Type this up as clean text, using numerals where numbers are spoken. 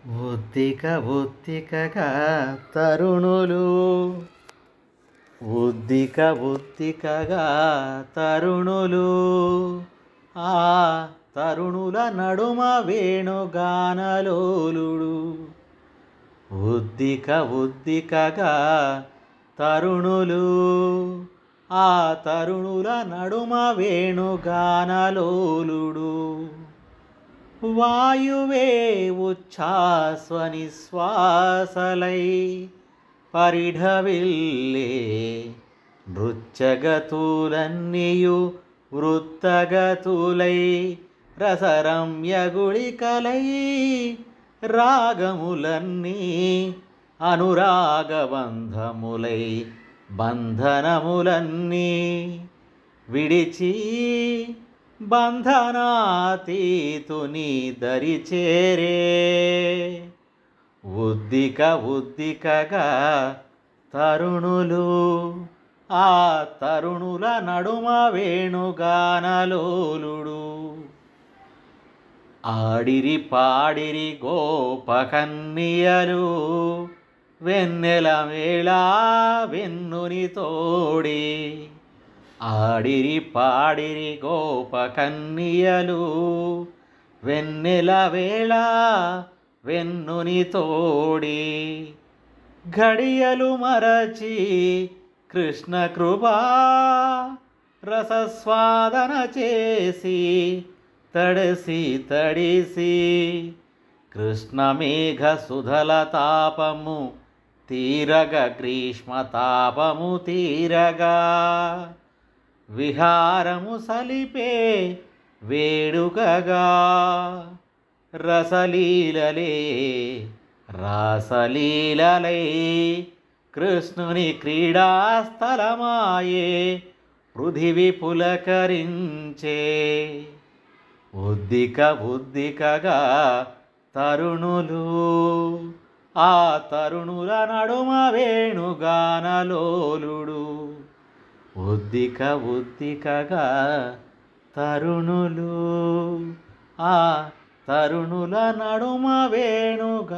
ఒత్తిక ఒత్తికగా తరుణులు ఒత్తికగా తరుణులు ఆ తరుణుల నడుమ వేణుగానలోలుడు ఒత్తికగా తరుణులు ఆ తరుణుల నడుమ వేణుగానలోలుడు వాయువే ఉచ్ఛ్వాసనిశ్వాసలై పరిఢవిల్లే నృత్యగతులన్నీయు వృత్తగతులై రసరమ్యగుళికలై రాగములన్నీ అనురాగబంధములై బంధనములన్నీ విడిచి బంధనాతీతుని దరిచేరే ఒత్తికగా తరుణులు ఆ తరుణుల నడుమ వేణుగానలోలుడు ఆడిరి పాడిరి గోపకన్నియలు వెన్నెల మేళ వెన్నుని తోడి ఆడిరి పాడిరి గోపకన్నియలు వెన్నెల వేళ వెన్నుని తోడి ఘడియలు మరచి కృష్ణ కృపా రసస్వాదన చేసి తడిసి కృష్ణమేఘ సుధల తాపము తీరగ గ్రీష్మతాపము తీరగా విహారము సలిపే వేడుకగా రసలీలలే రాసలీలలై కృష్ణుని క్రీడాస్థలమాయే పృథివి పులకరించే ఒత్తికగా తరుణులు ఆ తరుణుల నడుమ వేణుగానలోలుడు ఒత్తికగా తరుణులు ఆ తరుణుల నడుమ వేణుగానలోలుడు.